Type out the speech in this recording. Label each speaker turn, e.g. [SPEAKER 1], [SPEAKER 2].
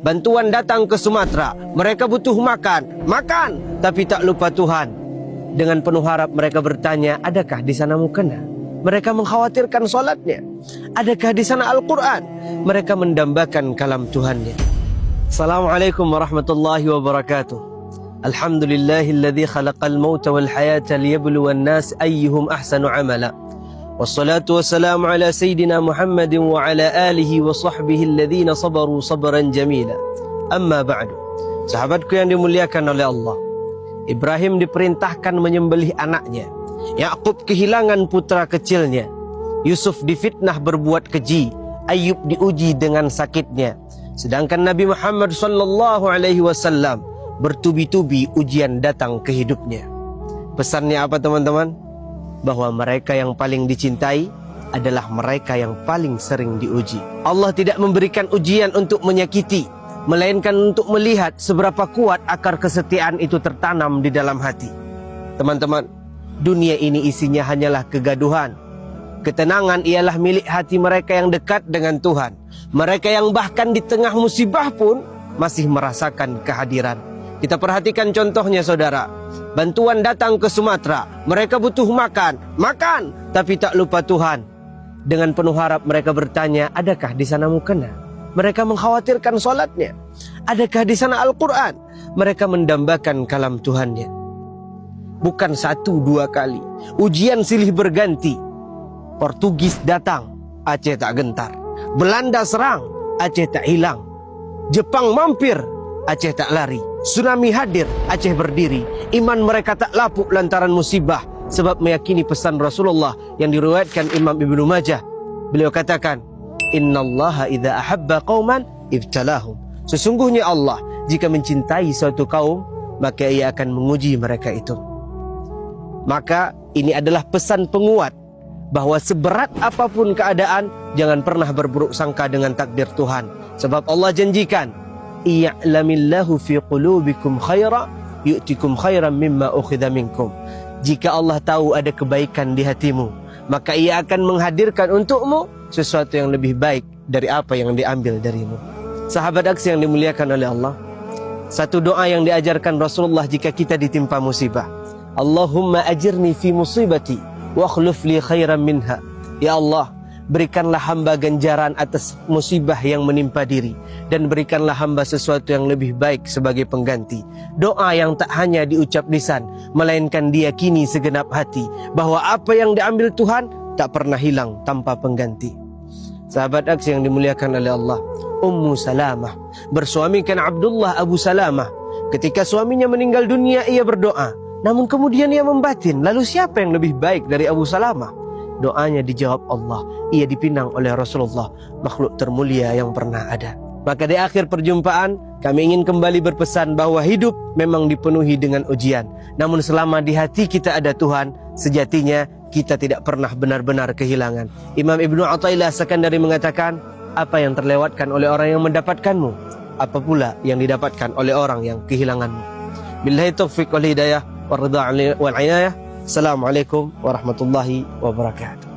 [SPEAKER 1] Bantuan datang ke Sumatera, mereka butuh makan, tapi tak lupa Tuhan. Dengan penuh harap mereka bertanya, adakah di sana mukena? Mereka mengkhawatirkan solatnya. Adakah di sana Al-Quran? Mereka mendambakan kalam Tuhannya. Assalamualaikum warahmatullahi wabarakatuh. Alhamdulillahilladzi khalaqal mauta wal hayata liyabluwan nas ayyuhum ahsanu amala. Wassalatu wassalamu ala Sayyidina Muhammadin wa ala alihi wa sahbihi alladhina sabaru sabran jamila. Amma ba'du. Sahabatku yang dimuliakan oleh Allah, Ibrahim diperintahkan menyembelih anaknya. Yakub kehilangan putra kecilnya. Yusuf difitnah berbuat keji. Ayub diuji dengan sakitnya. Sedangkan Nabi Muhammad sallallahu alaihi wasallam bertubi-tubi ujian datang ke hidupnya. Pesannya apa teman-teman? Bahwa mereka yang paling dicintai adalah mereka yang paling sering diuji. Allah tidak memberikan ujian untuk menyakiti, melainkan untuk melihat seberapa kuat akar kesetiaan itu tertanam di dalam hati. Teman-teman, dunia ini isinya hanyalah kegaduhan. Ketenangan ialah milik hati mereka yang dekat dengan Tuhan. Mereka yang bahkan di tengah musibah pun masih merasakan kehadiran. Kita perhatikan contohnya saudara. Bantuan datang ke Sumatera, mereka butuh makan, tapi tak lupa Tuhan. Dengan penuh harap mereka bertanya, adakah di sana mukena? Mereka mengkhawatirkan solatnya. Adakah di sana Al-Quran? Mereka mendambakan kalam Tuhannya. Bukan satu dua kali, ujian silih berganti. Portugis datang, Aceh tak gentar. Belanda serang, Aceh tak hilang. Jepang mampir, Aceh tak lari. Tsunami hadir, Aceh berdiri. Iman mereka tak lapuk lantaran musibah, sebab meyakini pesan Rasulullah yang diriwayatkan Imam Ibnu Majah. Beliau katakan, innallaha idza ahabba qauman ibtalahum. Sesungguhnya Allah jika mencintai suatu kaum, maka ia akan menguji mereka itu. Maka ini adalah pesan penguat, bahwa seberat apapun keadaan, jangan pernah berburuk sangka dengan takdir Tuhan. Sebab Allah janjikan, i'lamillahu fi qulubikum khaira yu'tikum khairan mimma ukhidha minkum. Jika Allah tahu ada kebaikan di hatimu, maka ia akan menghadirkan untukmu sesuatu yang lebih baik dari apa yang diambil darimu. Sahabat aksi yang dimuliakan oleh Allah, satu doa yang diajarkan Rasulullah jika kita ditimpa musibah, Allahumma ajirni fi musibati wa akhluf li khairan minha. Ya Allah, berikanlah hamba ganjaran atas musibah yang menimpa diri, dan berikanlah hamba sesuatu yang lebih baik sebagai pengganti. Doa yang tak hanya diucap lisan, melainkan diyakini segenap hati, bahwa apa yang diambil Tuhan tak pernah hilang tanpa pengganti. Sahabat aksi yang dimuliakan oleh Allah, Ummu Salamah bersuamikan Abdullah Abu Salamah. Ketika suaminya meninggal dunia, ia berdoa, namun kemudian ia membatin, lalu siapa yang lebih baik dari Abu Salamah? Doanya dijawab Allah. Ia dipinang oleh Rasulullah, makhluk termulia yang pernah ada. Maka di akhir perjumpaan, kami ingin kembali berpesan bahwa hidup memang dipenuhi dengan ujian. Namun selama di hati kita ada Tuhan, sejatinya kita tidak pernah benar-benar kehilangan. Imam Ibnu Athaillah Sekandari mengatakan, apa yang terlewatkan oleh orang yang mendapatkanmu, apa pula yang didapatkan oleh orang yang kehilanganmu. Billahi taufiq wal hidayah wal ridha wal inayah. Assalamualaikum warahmatullahi wabarakatuh.